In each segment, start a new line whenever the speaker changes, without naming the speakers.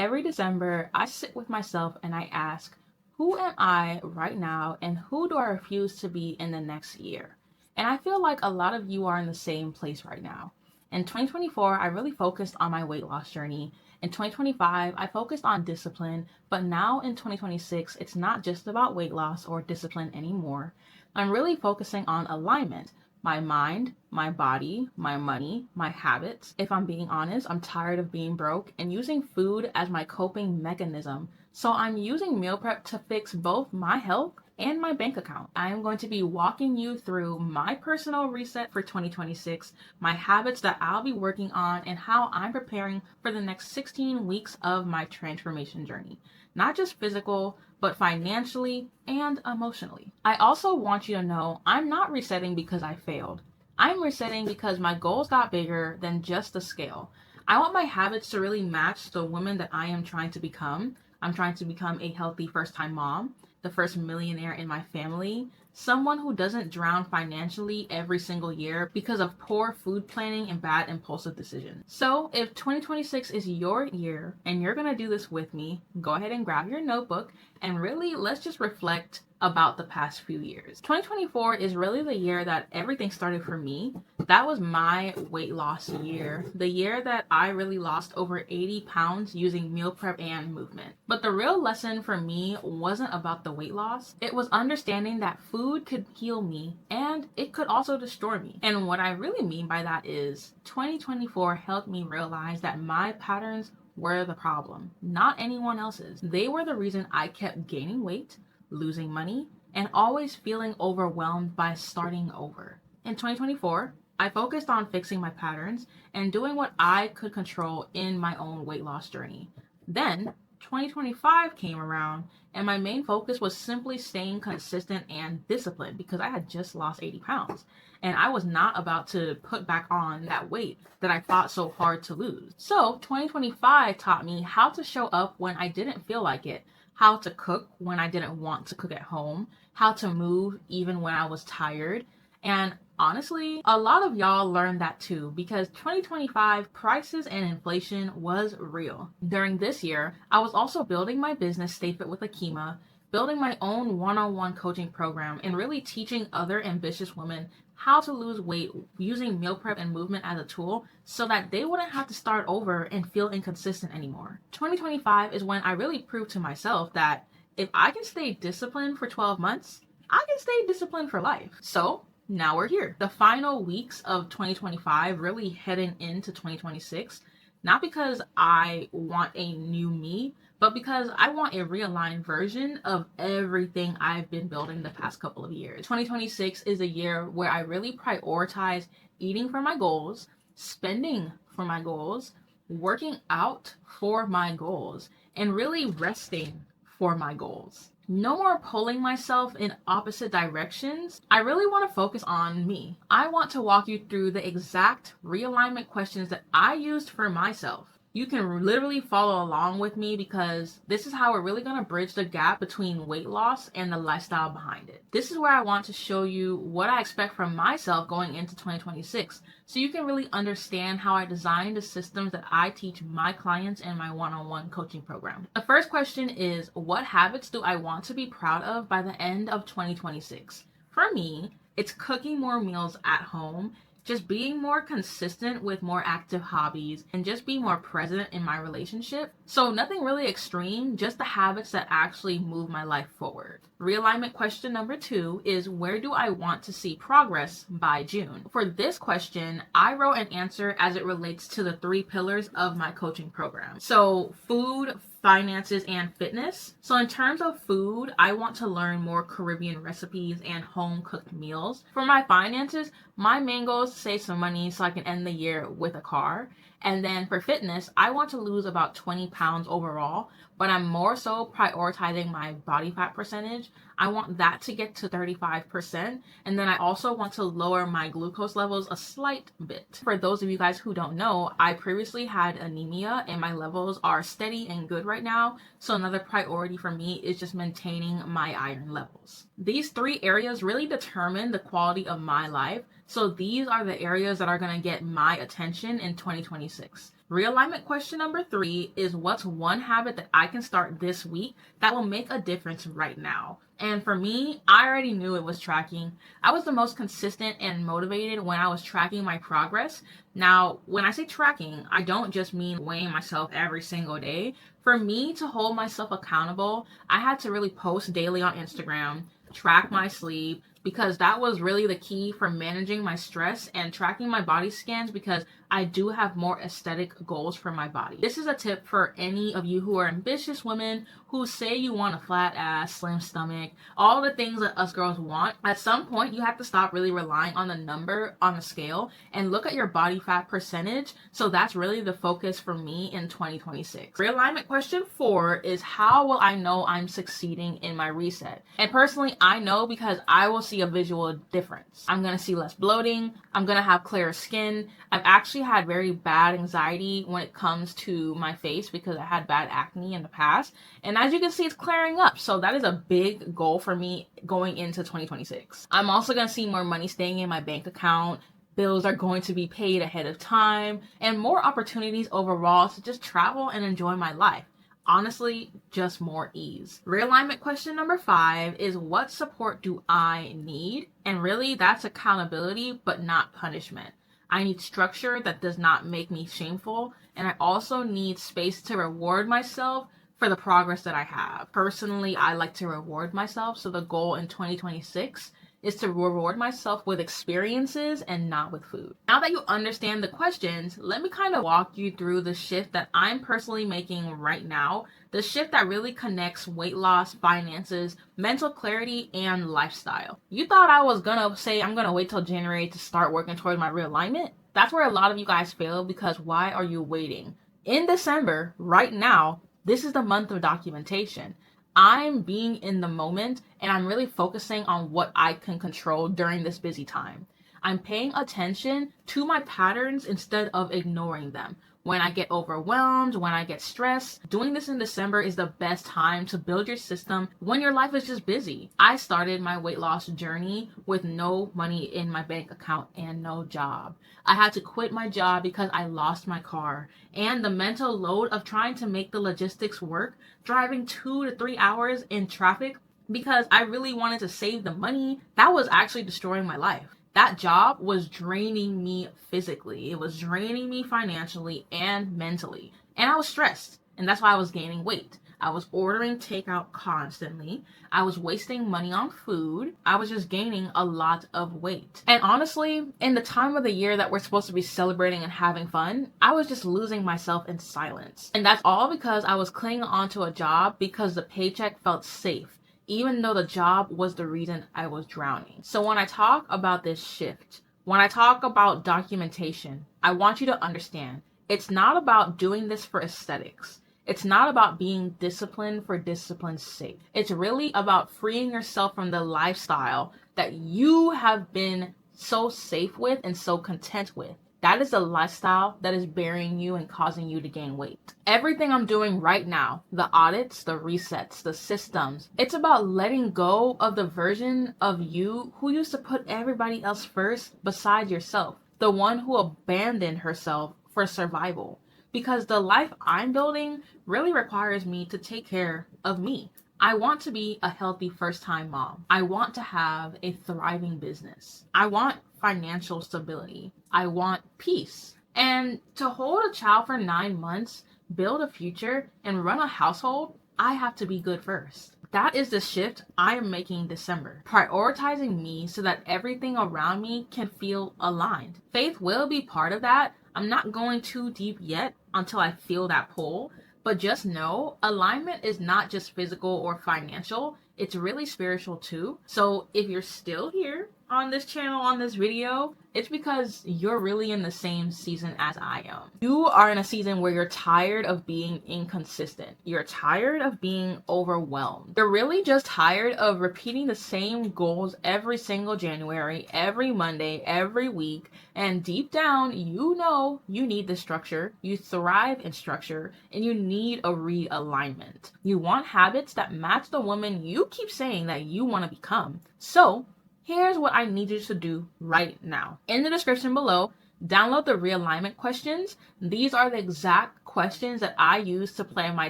Every December, I sit with myself and I ask, who am I right now and who do I refuse to be in the next year? And I feel like a lot of you are in the same place right now. In 2024, I really focused on my weight loss journey. In 2025, I focused on discipline, but now in 2026, it's not just about weight loss or discipline anymore. I'm really focusing on alignment. My mind, my body, my money, my habits. If I'm being honest, I'm tired of being broke and using food as my coping mechanism. So I'm using meal prep to fix both my health and my bank account. I am going to be walking you through my personal reset for 2026, my habits that I'll be working on, and how I'm preparing for the next 16 weeks of my transformation journey. Not just physical, but financially and emotionally. I also want you to know I'm not resetting because I failed. I'm resetting because my goals got bigger than just the scale. I want my habits to really match the woman that I am trying to become. I'm trying to become a healthy first time mom, the first millionaire in my family, someone who doesn't drown financially every single year because of poor food planning and bad impulsive decisions. So, if 2026 is your year and you're going to do this with me, go ahead and grab your notebook and really let's just reflect about the past few years. 2024 is really the year that everything started for me. That was my weight loss year, the year that I really lost over 80 pounds using meal prep and movement. But the real lesson for me wasn't about the weight loss. It was understanding that food could heal me and it could also destroy me. And what I really mean by that is 2024 helped me realize that my patterns were the problem, not anyone else's. They were the reason I kept gaining weight, losing money, and always feeling overwhelmed by starting over. In 2024, I focused on fixing my patterns and doing what I could control in my own weight loss journey. Then, 2025 came around, and my main focus was simply staying consistent and disciplined because I had just lost 80 pounds. And I was not about to put back on that weight that I fought so hard to lose. So, 2025 taught me how to show up when I didn't feel like it, how to cook when I didn't want to cook at home, how to move even when I was tired. And honestly, a lot of y'all learned that too because 2025 prices and inflation was real. During this year, I was also building my business Stay Fit with Akima, building my own one-on-one coaching program, and really teaching other ambitious women how to lose weight using meal prep and movement as a tool so that they wouldn't have to start over and feel inconsistent anymore. 2025 is when I really proved to myself that if I can stay disciplined for 12 months, I can stay disciplined for life. So now we're here. The final weeks of 2025, really heading into 2026, not because I want a new me, but because I want a realigned version of everything I've been building the past couple of years. 2026 is a year where I really prioritize eating for my goals, spending for my goals, working out for my goals, and really resting for my goals. No more pulling myself in opposite directions. I really want to focus on me. I want to walk you through the exact realignment questions that I used for myself. You can literally follow along with me because this is how we're really going to bridge the gap between weight loss and the lifestyle behind it. This is where I want to show you what I expect from myself going into 2026 so you can really understand how I designed the systems that I teach my clients in my one-on-one coaching program. The first question is, what habits do I want to be proud of by the end of 2026? For me, it's cooking more meals at home, just being more consistent with more active hobbies, and just being more present in my relationship. So nothing really extreme, just the habits that actually move my life forward. Realignment question number 2 is, where do I want to see progress by June? For this question, I wrote an answer as it relates to the 3 pillars of my coaching program. So food, finances, and fitness. So in terms of food, I want to learn more Caribbean recipes and home cooked meals. For my finances, my main goal is to save some money so I can end the year with a car. And then for fitness, I want to lose about 20 pounds overall, but I'm more so prioritizing my body fat percentage. I want that to get to 35%. And then I also want to lower my glucose levels a slight bit. For those of you guys who don't know, I previously had anemia and my levels are steady and good right now. So another priority for me is just maintaining my iron levels. These 3 areas really determine the quality of my life. So these are the areas that are going to get my attention in 2026. Realignment question number 3 is, what's one habit that I can start this week that will make a difference right now? And for me, I already knew it was tracking. I was the most consistent and motivated when I was tracking my progress. Now, when I say tracking, I don't just mean weighing myself every single day. For me to hold myself accountable, I had to really post daily on Instagram, track my sleep, because that was really the key for managing my stress, and tracking my body scans because I do have more aesthetic goals for my body. This is a tip for any of you who are ambitious women who say you want a flat ass, slim stomach, all the things that us girls want. At some point, you have to stop really relying on the number on the scale and look at your body fat percentage. So that's really the focus for me in 2026. Realignment question 4 is, how will I know I'm succeeding in my reset? And personally, I know because I will see a visual difference. I'm gonna see less bloating. I'm gonna have clearer skin. I've actually had very bad anxiety when it comes to my face because I had bad acne in the past. And as you can see, it's clearing up. So that is a big goal for me going into 2026. I'm also gonna see more money staying in my bank account. Bills are going to be paid ahead of time, and more opportunities overall to just travel and enjoy my life. Honestly, just more ease. Realignment question number 5 is, what support do I need? And really, that's accountability, but not punishment. I need structure that does not make me shameful, and I also need space to reward myself for the progress that I have. Personally, I like to reward myself, so the goal in 2026 is to reward myself with experiences and not with food. Now that you understand the questions, let me kind of walk you through the shift that I'm personally making right now, the shift that really connects weight loss, finances, mental clarity, and lifestyle. You thought I was gonna say I'm gonna wait till January to start working towards my realignment? That's where a lot of you guys fail, because why are you waiting? In December, right now, this is the month of documentation. I'm being in the moment, and I'm really focusing on what I can control during this busy time. I'm paying attention to my patterns instead of ignoring them. When I get overwhelmed, when I get stressed, doing this in December is the best time to build your system when your life is just busy. I started my weight loss journey with no money in my bank account and no job. I had to quit my job because I lost my car, and the mental load of trying to make the logistics work, driving 2 to 3 hours in traffic because I really wanted to save the money, that was actually destroying my life. That job was draining me physically. It was draining me financially and mentally. And I was stressed. And that's why I was gaining weight. I was ordering takeout constantly. I was wasting money on food. I was just gaining a lot of weight. And honestly, in the time of the year that we're supposed to be celebrating and having fun, I was just losing myself in silence. And that's all because I was clinging onto a job because the paycheck felt safe, even though the job was the reason I was drowning. So when I talk about this shift, when I talk about documentation, I want you to understand, it's not about doing this for aesthetics. It's not about being disciplined for discipline's sake. It's really about freeing yourself from the lifestyle that you have been so safe with and so content with. That is the lifestyle that is burying you and causing you to gain weight. Everything I'm doing right now, the audits, the resets, the systems, it's about letting go of the version of you who used to put everybody else first besides yourself, the one who abandoned herself for survival. Because the life I'm building really requires me to take care of me. I want to be a healthy first-time mom. I want to have a thriving business. I want financial stability. I want peace. And to hold a child for 9 months, build a future, and run a household, I have to be good first. That is the shift I am making December. Prioritizing me so that everything around me can feel aligned. Faith will be part of that. I'm not going too deep yet until I feel that pull, but just know alignment is not just physical or financial. It's really spiritual too. So if you're still here on this channel, on this video, it's because you're really in the same season as I am. You are in a season where you're tired of being inconsistent. You're tired of being overwhelmed. You're really just tired of repeating the same goals every single January, every Monday, every week. And deep down, you know you need the structure. You thrive in structure, and you need a realignment. You want habits that match the woman you keep saying that you want to become. So here's what I need you to do right now. In the description below, Download the realignment questions. These are the exact questions that I use to plan my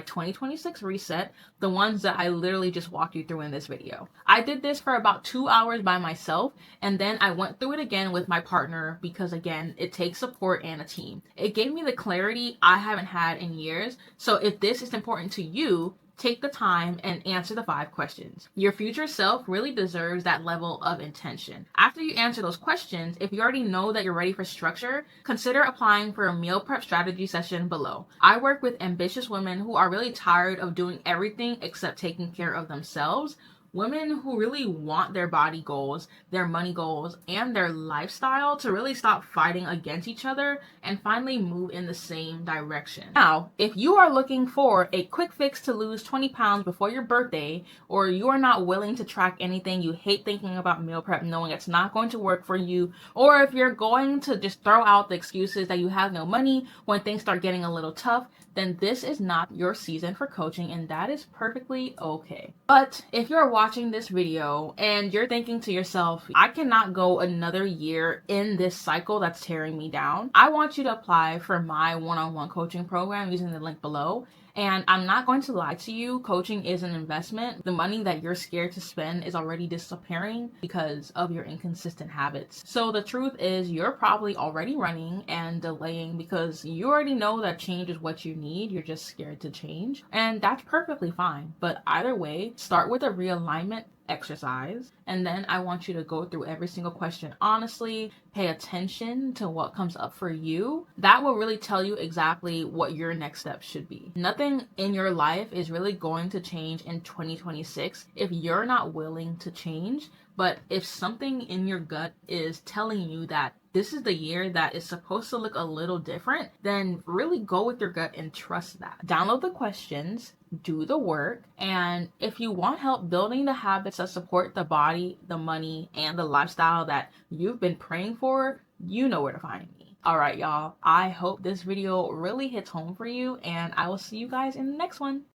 2026 reset, the ones that I literally just walked you through in this video. I did this for about 2 hours by myself, and then I went through it again with my partner because, again, it takes support and a team. It gave me the clarity I haven't had in years. So if this is important to you, take the time and answer the 5 questions. Your future self really deserves that level of intention. After you answer those questions, if you already know that you're ready for structure, consider applying for a meal prep strategy session below. I work with ambitious women who are really tired of doing everything except taking care of themselves. Women who really want their body goals, their money goals, and their lifestyle to really stop fighting against each other and finally move in the same direction. Now, if you are looking for a quick fix to lose 20 pounds before your birthday, or you are not willing to track anything, you hate thinking about meal prep knowing it's not going to work for you, or if you're going to just throw out the excuses that you have no money when things start getting a little tough, then this is not your season for coaching, and that is perfectly okay. But if you're watching this video and you're thinking to yourself, I cannot go another year in this cycle that's tearing me down, I want you to apply for my one-on-one coaching program using the link below. And I'm not going to lie to you, coaching is an investment. The money that you're scared to spend is already disappearing because of your inconsistent habits. So the truth is you're probably already running and delaying because you already know that change is what you need. You're just scared to change. And that's perfectly fine. But either way, start with a realignment exercise, and then I want you to go through every single question honestly, pay attention to what comes up for you. That will really tell you exactly what your next step should be. Nothing in your life is really going to change in 2026 if you're not willing to change. But if something in your gut is telling you that this is the year that is supposed to look a little different, then really go with your gut and trust that. Download the questions, do the work, and if you want help building the habits that support the body, the money, and the lifestyle that you've been praying for, you know where to find me. All right, y'all. I hope this video really hits home for you, and I will see you guys in the next one.